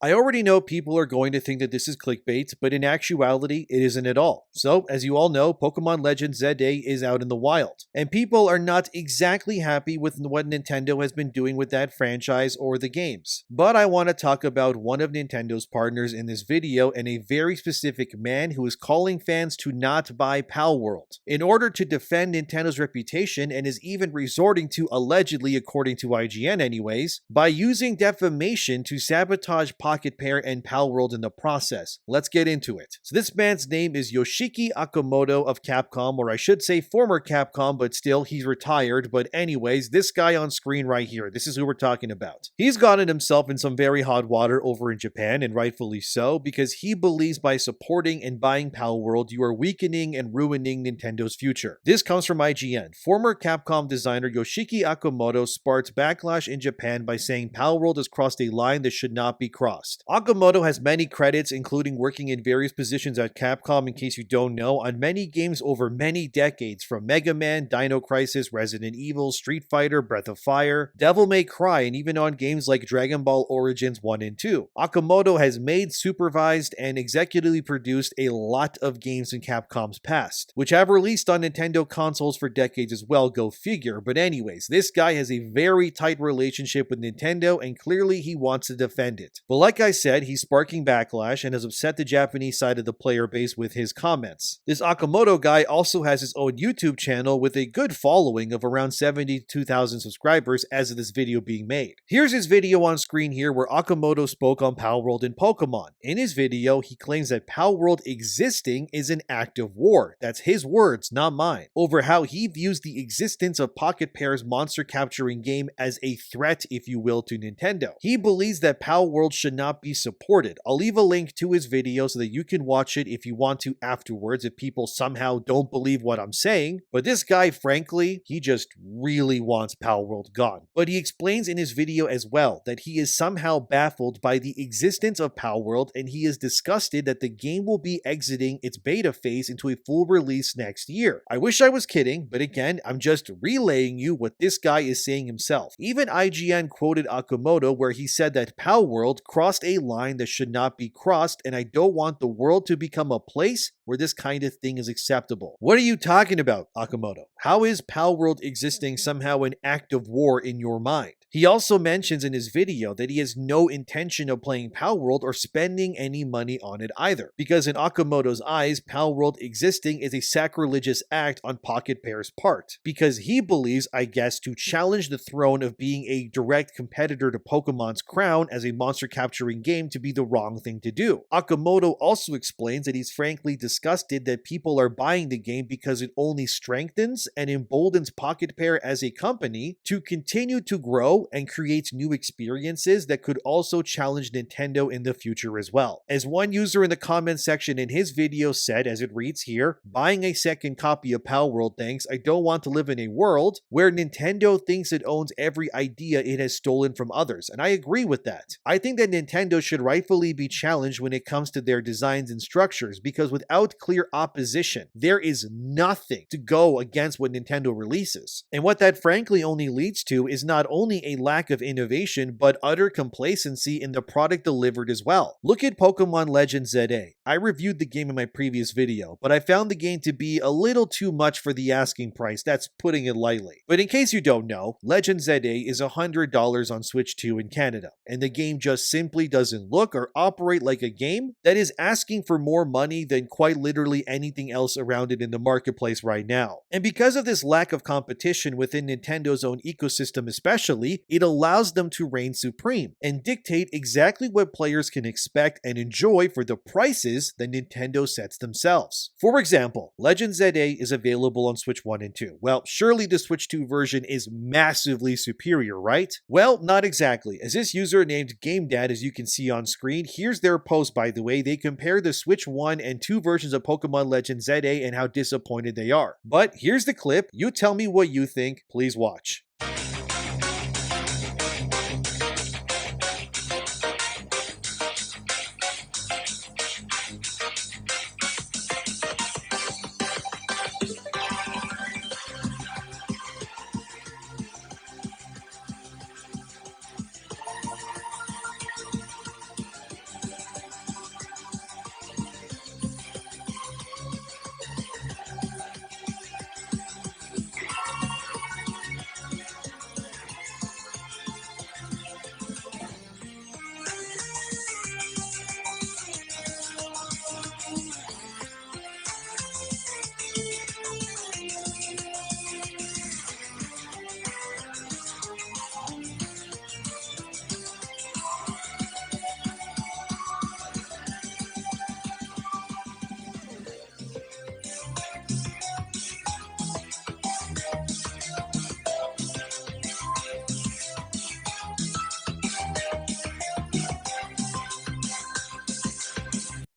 I already know people are going to think that this is clickbait, but in actuality, it isn't at all. So, as you all know, Pokemon Legends ZA is out in the wild, and people are not exactly happy with what Nintendo has been doing with that franchise or the games. But I want to talk about one of Nintendo's partners in this video and a very specific man who is calling fans to not buy Palworld in order to defend Nintendo's reputation, and is even resorting to, allegedly according to IGN anyways, by using defamation to sabotage Pocket Pair and Palworld in the process. Let's get into it. So this man's name is Yoshiki Okamoto of Capcom, or I should say former Capcom, but still he's retired. But anyways, this guy on screen right here, this is who we're talking about. He's gotten himself in some very hot water over in Japan, and rightfully so, because he believes by supporting and buying Palworld, you are weakening and ruining Nintendo's future. This comes from IGN. Former Capcom designer Yoshiki Okamoto sparked backlash in Japan by saying Palworld has crossed a line that should not be crossed. Okamoto has many credits, including working in various positions at Capcom, in case you don't know, on many games over many decades, from Mega Man, Dino Crisis, Resident Evil, Street Fighter, Breath of Fire, Devil May Cry, and even on games like Dragon Ball Origins 1 and 2. Okamoto has made, supervised, and executively produced a lot of games in Capcom's past, which have released on Nintendo consoles for decades as well, go figure. But anyways, this guy has a very tight relationship with Nintendo, and clearly he wants to defend it. But like I said, he's sparking backlash and has upset the Japanese side of the player base with his comments. This Okamoto guy also has his own YouTube channel with a good following of around 72,000 subscribers as of this video being made. Here's his video on screen here where Okamoto spoke on Palworld and Pokemon. In his video, he claims that Palworld existing is an act of war. That's his words, not mine. Over how he views the existence of Pocket Pair's monster capturing game as a threat, if you will, to Nintendo. He believes that Palworld should not be supported. I'll leave a link to his video so that you can watch it if you want to afterwards, if people somehow don't believe what I'm saying. But this guy, frankly, he just really wants Palworld gone. But he explains in his video as well that he is somehow baffled by the existence of Palworld, and he is disgusted that the game will be exiting its beta phase into a full release next year. I wish I was kidding, but again, I'm just relaying you what this guy is saying himself. Even IGN quoted Okamoto where he said that Palworld crossed a line that should not be crossed, and I don't want the world to become a place where this kind of thing is acceptable. What are you talking about, Okamoto? How is Palworld existing somehow an act of war in your mind? He also mentions in his video that he has no intention of playing Palworld or spending any money on it either, because in Okamoto's eyes, Palworld existing is a sacrilegious act on Pocket Pair's part, because he believes, I guess, to challenge the throne of being a direct competitor to Pokemon's crown as a monster capturing game to be the wrong thing to do. Okamoto also explains that he's frankly disgusted that people are buying the game because it only strengthens and emboldens Pocket Pair as a company to continue to grow and creates new experiences that could also challenge Nintendo in the future as well. As one user in the comment section in his video said, as it reads here, buying a second copy of Palworld thanks, I don't want to live in a world where Nintendo thinks it owns every idea it has stolen from others. And I agree with that. I think that Nintendo should rightfully be challenged when it comes to their designs and structures, because without clear opposition, there is nothing to go against what Nintendo releases. And what that frankly only leads to is not only a lack of innovation, but utter complacency in the product delivered as well. Look at Pokemon Legends ZA. I reviewed the game in my previous video, but I found the game to be a little too much for the asking price, that's putting it lightly. But in case you don't know, Legends ZA is $100 on Switch 2 in Canada, and the game just simply doesn't look or operate like a game that is asking for more money than quite literally anything else around it in the marketplace right now. And because of this lack of competition within Nintendo's own ecosystem especially, it allows them to reign supreme and dictate exactly what players can expect and enjoy for the prices that Nintendo sets themselves. For example, Legends ZA is available on Switch 1 and 2. Well, surely the Switch 2 version is massively superior, right? Well, not exactly. As this user named GameDad, as you can see on screen, here's their post by the way. They compare the Switch 1 and 2 versions of Pokemon Legends ZA and how disappointed they are. But here's the clip. You tell me what you think. Please watch.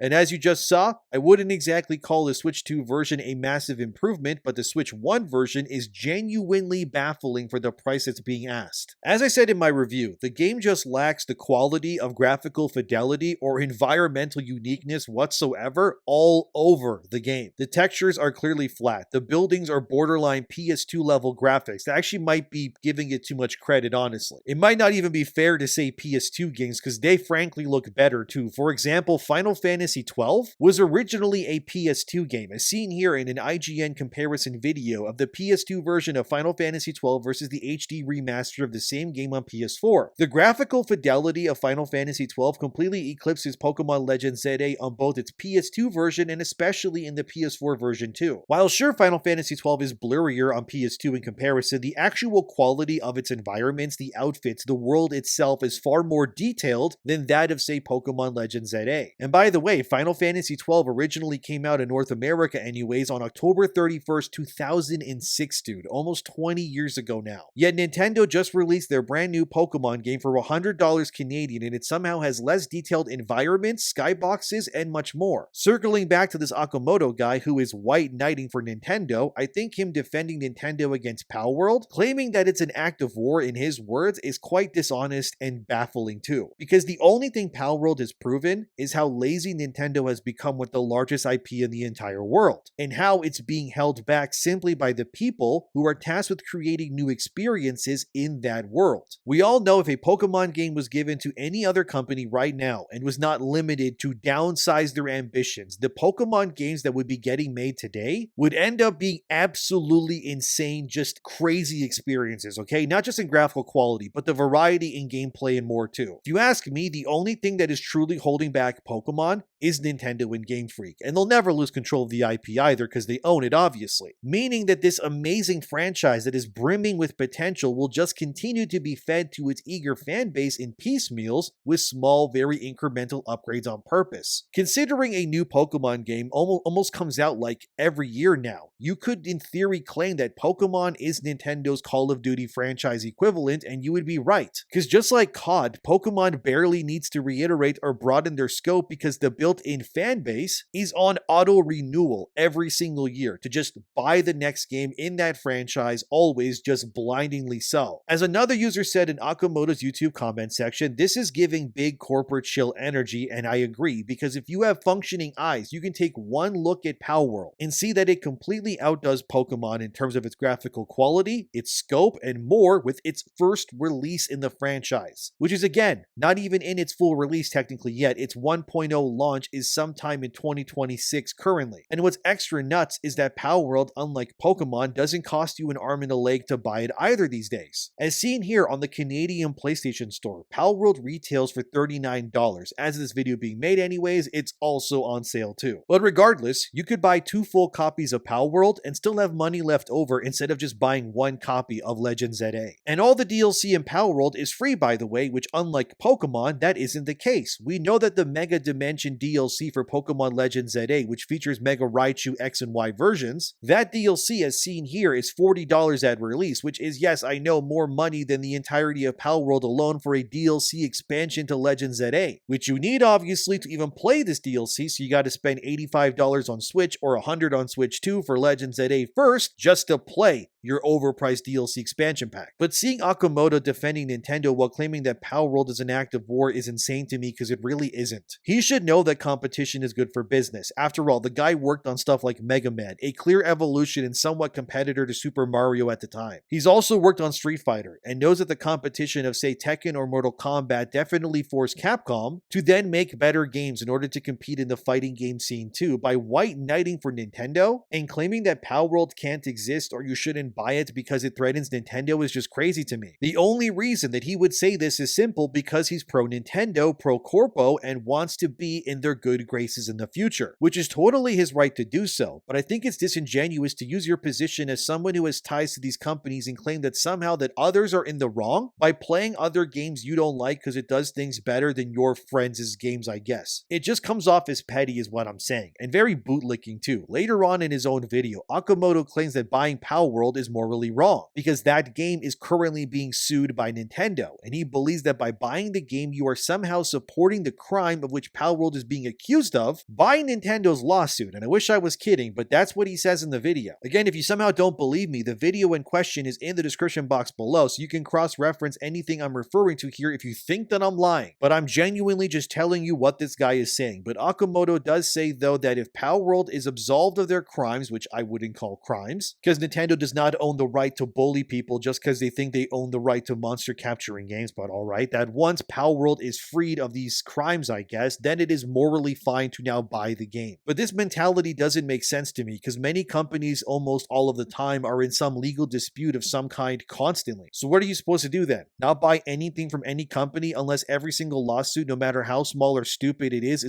And as you just saw, I wouldn't exactly call the Switch 2 version a massive improvement, but the Switch 1 version is genuinely baffling for the price that's being asked. As I said in my review, the game just lacks the quality of graphical fidelity or environmental uniqueness whatsoever all over the game. The textures are clearly flat. The buildings are borderline PS2 level graphics. That actually might be giving it too much credit, honestly. It might not even be fair to say PS2 games because they frankly look better too. For example, Final Fantasy XII was originally a PS2 game, as seen here in an IGN comparison video of the PS2 version of Final Fantasy XII versus the HD remaster of the same game on PS4. The graphical fidelity of Final Fantasy XII completely eclipses Pokemon Legends ZA on both its PS2 version and especially in the PS4 version too. While sure Final Fantasy XII is blurrier on PS2 in comparison, the actual quality of its environments, the outfits, the world itself is far more detailed than that of say Pokemon Legends ZA. And by the way, Final Fantasy XII originally came out in North America anyways on October 31st, 2006, dude, almost 20 years ago now. Yet Nintendo just released their brand new Pokemon game for $100 Canadian and it somehow has less detailed environments, skyboxes, and much more. Circling back to this Okamoto guy who is white knighting for Nintendo, I think him defending Nintendo against Palworld, claiming that it's an act of war in his words, is quite dishonest and baffling too. Because the only thing Palworld has proven is how lazy Nintendo has become with the largest IP in the entire world, and how it's being held back simply by the people who are tasked with creating new experiences in that world. We all know if a Pokemon game was given to any other company right now and was not limited to downsize their ambitions, the Pokemon games that would be getting made today would end up being absolutely insane, just crazy experiences, okay? Not just in graphical quality, but the variety in gameplay and more too. If you ask me, the only thing that is truly holding back Pokemon is Nintendo and Game Freak, and they'll never lose control of the IP either because they own it, obviously. Meaning that this amazing franchise that is brimming with potential will just continue to be fed to its eager fan base in piecemeals with small, very incremental upgrades on purpose. Considering a new Pokemon game almost comes out like every year now, you could in theory claim that Pokemon is Nintendo's Call of Duty franchise equivalent, and you would be right. Because just like COD, Pokemon barely needs to reiterate or broaden their scope because the built-in fan base is on auto-renewal every single year to just buy the next game in that franchise, always just blindingly so. As another user said in Okamoto's YouTube comment section, this is giving big corporate shill energy, and I agree, because if you have functioning eyes, you can take one look at Palworld and see that it completely outdoes Pokemon in terms of its graphical quality, its scope, and more with its first release in the franchise, which is again, not even in its full release technically yet. Its 1.0 launch is sometime in 2026 currently. And what's extra nuts is that Palworld, unlike Pokemon, doesn't cost you an arm and a leg to buy it either these days. As seen here on the Canadian PlayStation Store, Palworld retails for $39. As this video being made anyways, it's also on sale too. But regardless, you could buy 2 full copies of Palworld and still have money left over instead of just buying 1 copy of Legends ZA. And all the DLC in Palworld is free, by the way, which unlike Pokemon, that isn't the case. We know that the Mega Dimension DLC for Pokemon Legends ZA, which features Mega Raichu X and Y versions, that DLC as seen here is $40 at release, which is, yes, I know, more money than the entirety of Palworld alone for a DLC expansion to Legends ZA, which you need obviously to even play this DLC, so you got to spend $85 on Switch or $100 on Switch 2 for Legends ZA first just to play your overpriced DLC expansion pack. But seeing Okamoto defending Nintendo while claiming that Palworld is an act of war is insane to me because it really isn't. He should know that competition is good for business. After all, the guy worked on stuff like Mega Man, a clear evolution and somewhat competitor to Super Mario at the time. He's also worked on Street Fighter and knows that the competition of say Tekken or Mortal Kombat definitely forced Capcom to then make better games in order to compete in the fighting game scene too. By white knighting for Nintendo and claiming that Palworld can't exist or you shouldn't buy it because it threatens Nintendo is just crazy to me. The only reason that he would say this is simple because he's pro-Nintendo, pro-corpo, and wants to be in their good graces in the future, which is totally his right to do so, but I think it's disingenuous to use your position as someone who has ties to these companies and claim that somehow that others are in the wrong by playing other games you don't like because it does things better than your friends' games, I guess. It just comes off as petty is what I'm saying, and very bootlicking too. Later on in his own video, Okamoto claims that buying Palworld is morally wrong, because that game is currently being sued by Nintendo, and he believes that by buying the game, you are somehow supporting the crime of which Palworld is being accused of by Nintendo's lawsuit. And I wish I was kidding, but that's what he says in the video. Again, if you somehow don't believe me, the video in question is in the description box below, so you can cross-reference anything I'm referring to here if you think that I'm lying. But I'm genuinely just telling you what this guy is saying. But Okamoto does say, though, that if Palworld is absolved of their crimes, which I wouldn't call crimes, because Nintendo does not own the right to bully people just because they think they own the right to monster capturing games, but alright, that once Palworld is freed of these crimes, I guess, then it is morally fine to now buy the game. But this mentality doesn't make sense to me, because many companies almost all of the time are in some legal dispute of some kind constantly. So what are you supposed to do then? Not buy anything from any company unless every single lawsuit, no matter how small or stupid it is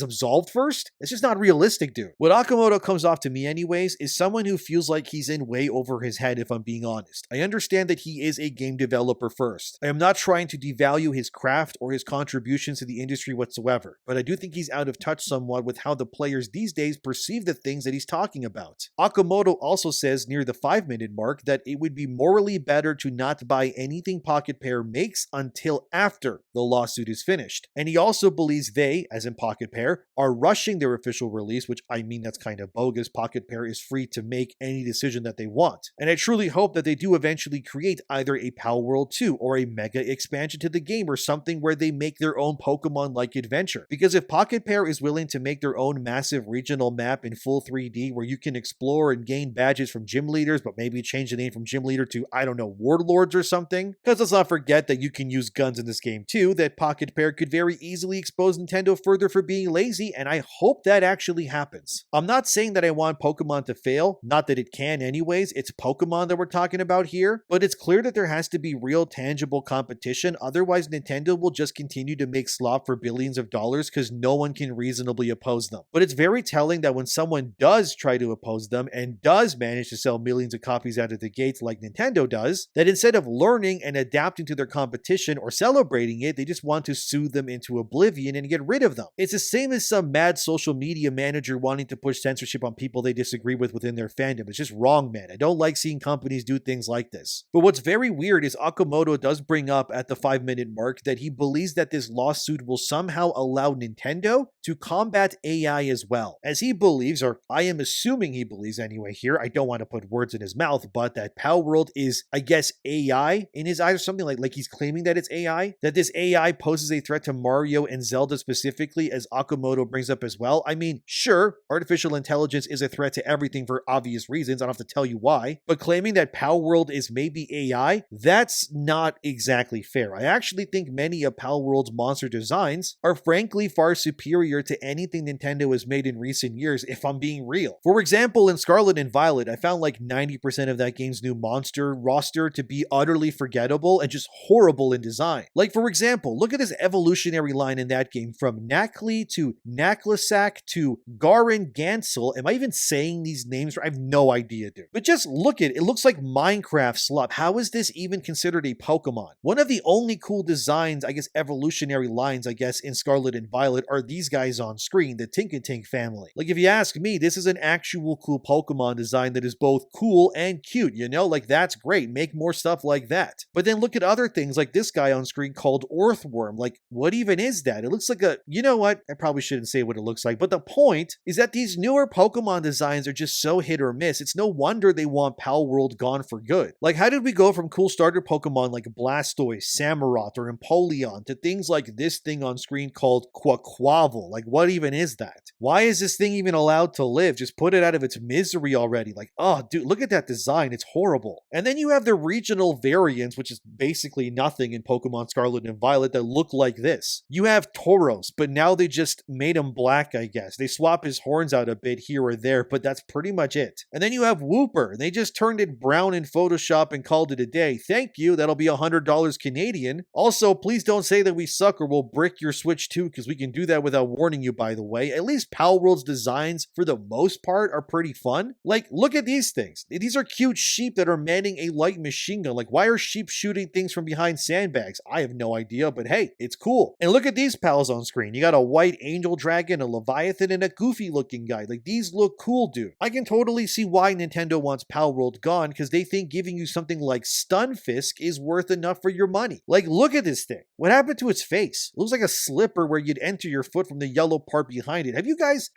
absolved first? It's just not realistic, dude. What Okamoto comes off to me anyways is someone who feels like he's in way over his head, if I'm being honest. I understand that he is a game developer first. I am not trying to devalue his craft or his contributions to the industry whatsoever, but I do think he's out of touch somewhat with how the players these days perceive the things that he's talking about. Okamoto also says near the 5-minute mark that it would be morally better to not buy anything Pocket Pair makes until after the lawsuit is finished. And he also believes they, as in Pocket Pair, are rushing their official release, which I mean that's kind of bogus. Pocket Pair is free to make any decision that they want. And I truly hope that they do eventually create either a Palworld 2 or a mega expansion to the game or something where they make their own Pokemon-like adventure. Because if Pocket Pair is willing to make their own massive regional map in full 3D where you can explore and gain badges from gym leaders, but maybe change the name from gym leader to, I don't know, warlords or something, because let's not forget that you can use guns in this game too, that Pocket Pair could very easily expose Nintendo further for being lazy, and I hope that actually happens. I'm not saying that I want Pokemon to fail, not that it can anyways, it's Pokemon that we're talking about here, but it's clear that there has to be real tangible competition, otherwise Nintendo will just continue to make slop for billions of dollars because no one can reasonably oppose them. But it's very telling that when someone does try to oppose them and does manage to sell millions of copies out of the gates like Nintendo does, that instead of learning and adapting to their competition or celebrating it, they just want to soothe them into oblivion and get rid of them. It's the same as some mad social media manager wanting to push censorship on people they disagree with within their fandom. It's just wrong, man. I don't like seeing companies do things like this. But what's very weird is Okamoto does bring up at the 5-minute mark that he believes that this lawsuit will somehow allow Nintendo to combat AI as well. As he believes, or I am assuming he believes anyway here, I don't want to put words in his mouth, but that Palworld is, I guess, AI in his eyes or something, like he's claiming that it's AI, that this AI poses a threat to Mario and Zelda specifically, as Okamoto brings up as well. I mean, sure, artificial intelligence is a threat to everything for obvious reasons, I don't have to tell you why, but claiming that Palworld is maybe AI, that's not exactly fair. I actually think many of Palworld's monster designs are frankly far superior to anything Nintendo has made in recent years, if I'm being real. For example, in Scarlet and Violet, I found like 90% of that game's new monster roster to be utterly forgettable and just horrible in design. Like, for example, look at this evolutionary line in that game, from Knackley to Knacklasack to Garin Gansel. Am I even saying these names right? I have no idea, dude. But just look at it. It looks like Minecraft slop. How is this even considered a Pokemon? One of the only cool designs, I guess evolutionary lines, I guess, in Scarlet and Violet are these guys on screen, the Tinkatink family. Like, if you ask me, this is an actual cool Pokemon design that is both cool and cute, you know? Like, that's great. Make more stuff like that. But then look at other things like this guy on screen called Earthworm. Like, what even is that? It looks like a, you know what? I probably shouldn't say what it looks like, but the point is that these newer Pokemon designs are just so hit or miss. It's no wonder they want Palworld gone for good. Like, how did we go from cool starter Pokemon like Blastoise, Samurott, or Empoleon to things like this thing on screen called Quaquaval? Like, what even is that? Why is this thing even allowed to live? Just put it out of its misery already. Like, oh, dude, look at that design. It's horrible. And then you have the regional variants, which is basically nothing in Pokemon Scarlet and Violet, that look like this. You have Tauros, but now they just made him black, I guess. They swap his horns out a bit here or there, but that's pretty much it. And then you have Wooper. They just turned it brown in Photoshop and called it a day. Thank you. That'll be $100 Canadian. Also, please don't say that we suck or we'll brick your Switch too, because we can do that without warning you, by the way. At least Palworld's designs, for the most part, are pretty fun. Like, look at these things. These are cute sheep that are manning a light machine gun. Like, why are sheep shooting things from behind sandbags? I have no idea, but hey, it's cool. And look at these pals on screen. You got a white angel dragon, a leviathan, and a goofy looking guy. Like, these look cool, dude. I can totally see why Nintendo wants wants Palworld gone because they think giving you something like Stunfisk is worth enough for your money. Like, look at this thing. What happened to its face? It looks like a slipper where you'd enter your foot from the yellow part behind it. Have you guys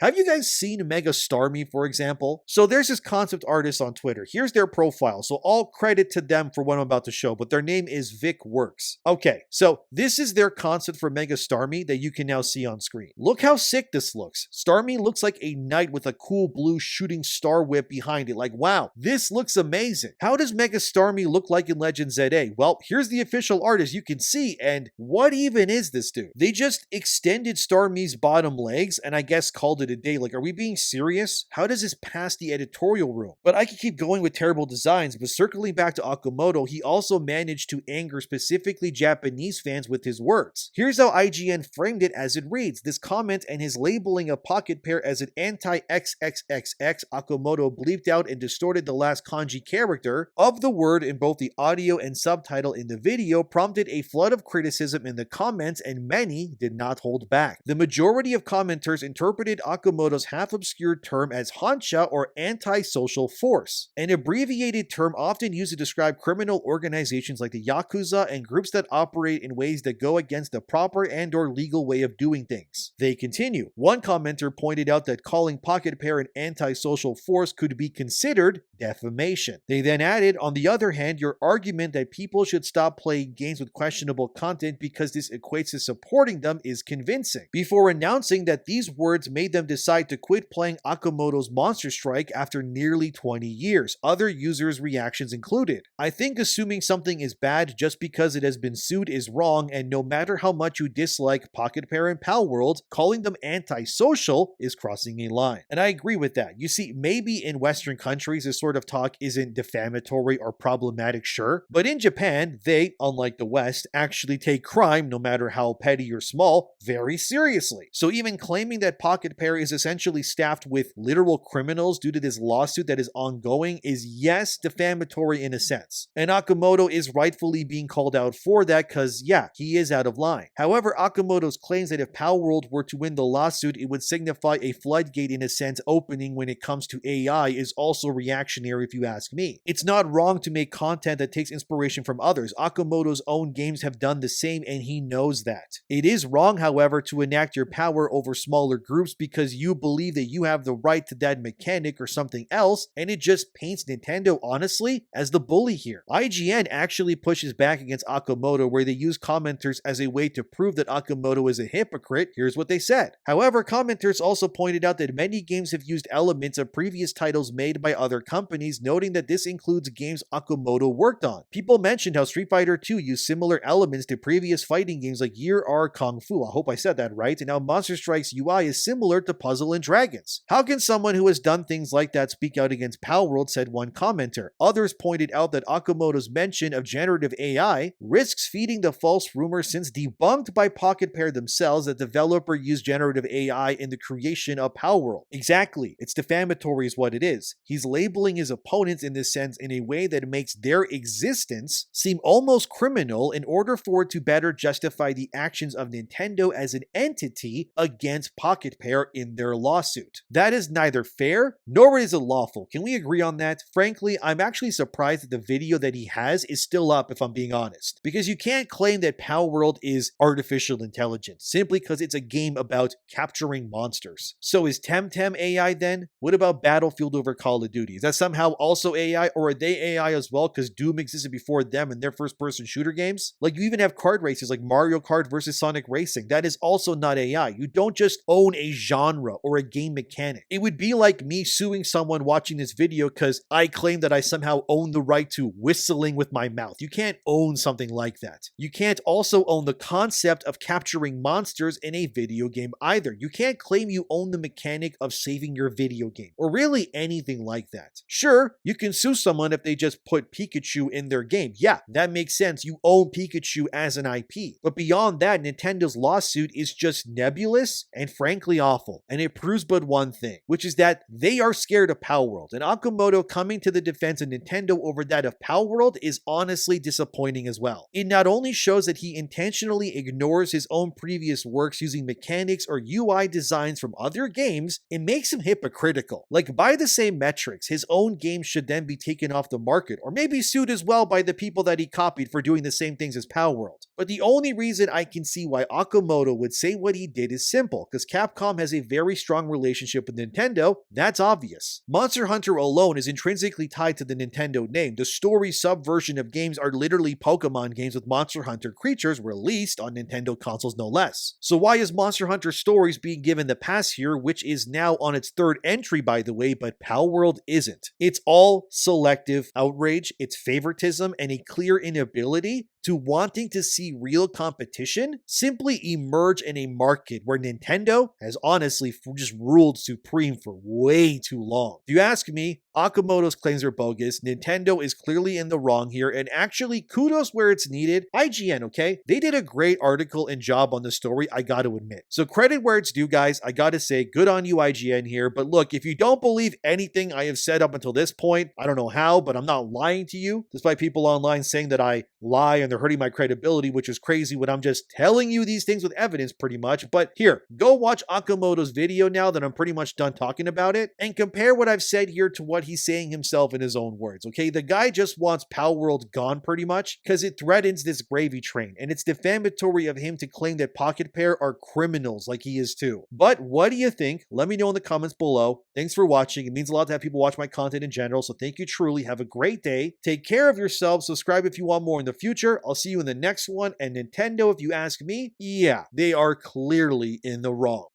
seen Mega Starmie, for example? So there's this concept artist on Twitter. Here's their profile. So all credit to them for what I'm about to show, but their name is Vic Works. Okay, so this is their concept for Mega Starmie that you can now see on screen. Look how sick this looks. Starmie looks like a knight with a cool blue shooting star whip behind it. Like, wow, this looks amazing. How does Mega Starmie look like in Legend ZA? Well, here's the official art as you can see, and what even is this dude? They just extended Starmie's bottom legs and I guess called it a day. Like, are we being serious? How does this pass the editorial room? But I could keep going with terrible designs, but circling back to Okamoto, he also managed to anger specifically Japanese fans with his words. Here's how IGN framed it as it reads. This comment and his labeling of Pocket Pair as an anti-XXXX, Okamoto bleeped out and distorted the last kanji character of the word in both the audio and subtitle in the video, prompted a flood of criticism in the comments, and many did not hold back. The majority of commenters interpreted Okamoto's half-obscured term as Hansha, or anti-social force, an abbreviated term often used to describe criminal organizations like the Yakuza and groups that operate in ways that go against the proper and/or legal way of doing things. They continue. One commenter pointed out that calling Pocket Pair an anti-social force could be considered defamation. They then added, on the other hand, your argument that people should stop playing games with questionable content because this equates to supporting them is convincing, before announcing that these words made them decide to quit playing Okamoto's Monster Strike after nearly 20 years. Other users' reactions included, I think assuming something is bad just because it has been sued is wrong, and no matter how much you dislike Pocket Pair and Palworld, calling them anti-social is crossing a line. And I agree with that. You see, maybe in Western countries this sort of talk isn't defamatory or problematic, sure, but in Japan, they, unlike the West, actually take crime, no matter how petty or small, very seriously. So even claiming that Pocket Pair is essentially staffed with literal criminals due to this lawsuit that is ongoing is, yes, defamatory in a sense. And Okamoto is rightfully being called out for that because, yeah, he is out of line. However, Okamoto's claims that if Palworld were to win the lawsuit, it would signify a floodgate in a sense opening when it comes to AI is also reactionary if you ask me. It's not wrong to make content that takes inspiration from others. Okamoto's own games have done the same and he knows that. It is wrong, however, to enact your power over smaller groups because you believe that you have the right to that mechanic or something else, and it just paints Nintendo, honestly, as the bully here. IGN actually pushes back against Okamoto, where they use commenters as a way to prove that Okamoto is a hypocrite. Here's what they said. However, commenters also pointed out that many games have used elements of previous titles made by other companies, noting that this includes games Okamoto worked on. People mentioned how Street Fighter 2 used similar elements to previous fighting games like Year R Kung Fu, I hope I said that right, and how Monster Strike's UI is similar to Puzzle and Dragons. How can someone who has done things like that speak out against Palworld, said one commenter. Others pointed out that Okamoto's mention of generative AI risks feeding the false rumor, since debunked by Pocket Pair themselves that the developer used generative AI in the creation of Palworld. Exactly, it's defamatory is what it is. He's labeling his opponents in this sense in a way that makes their existence seem almost criminal in order for it to better justify the actions of Nintendo as an entity against Pocket Pair in their lawsuit. That is neither fair nor is it lawful. Can we agree on that? Frankly, I'm actually surprised that the video that he has is still up, if I'm being honest, because you can't claim that Palworld is artificial intelligence simply because it's a game about capturing monsters. So is Temtem AI then? What about Battlefield over Call of Duty? Is that somehow also AI, or are they AI as well because Doom existed before them in their first-person shooter games? Like, you even have kart races like Mario Kart versus Sonic Racing. That is also not AI. You don't just own a genre or a game mechanic. It would be like me suing someone watching this video because I claim that I somehow own the right to whistling with my mouth. You can't own something like that. You can't also own the concept of capturing monsters in a video game either. You can't claim you own the mechanic of saving your video game, or really anything like that. Sure, you can sue someone if they just put Pikachu in their game. Yeah, that makes sense. You own Pikachu as an IP. But beyond that, Nintendo's lawsuit is just nebulous and frankly awful. And it proves but one thing, which is that they are scared of Palworld. And Okamoto coming to the defense of Nintendo over that of Palworld is honestly disappointing as well. It not only shows that he intentionally ignores his own previous works using mechanics or UI designs from other games, it makes him hypocritical. Like, by the same metrics, his own games should then be taken off the market, or maybe sued as well by the people that he copied for doing the same things as Palworld. But the only reason I can see why Okamoto would say what he did is simple, because Capcom has a very strong relationship with Nintendo. That's obvious. Monster Hunter alone is intrinsically tied to the Nintendo name. The story subversion of games are literally Pokemon games with Monster Hunter creatures released on Nintendo consoles no less. So why is Monster Hunter Stories being given the pass here, which is now on its third entry by the way, but Palworld isn't? It's all selective outrage, it's favoritism, and a clear inability to wanting to see real competition simply emerge in a market where Nintendo has honestly just ruled supreme for way too long. If you ask me, Okamoto's claims are bogus. Nintendo is clearly in the wrong here, and actually kudos where it's needed. IGN, okay? They did a great article and job on the story, I gotta admit. So credit where it's due, guys. I gotta say, good on you, IGN here. But look, if you don't believe anything I have said up until this point, I don't know how, but I'm not lying to you, despite people online saying that I lie and they're hurting my credibility, which is crazy when I'm just telling you these things with evidence pretty much. But here, go watch Okamoto's video now that I'm pretty much done talking about it, and compare what I've said here to what he's saying himself in his own words, okay? The guy just wants Palworld gone pretty much because it threatens this gravy train, and it's defamatory of him to claim that Pocket Pair are criminals like he is too. But what do you think? Let me know in the comments below. Thanks for watching. It means a lot to have people watch my content in general, so thank you truly. Have a great day. Take care of yourselves. Subscribe if you want more in the future. I'll see you in the next one. And Nintendo, if you ask me, yeah, they are clearly in the wrong.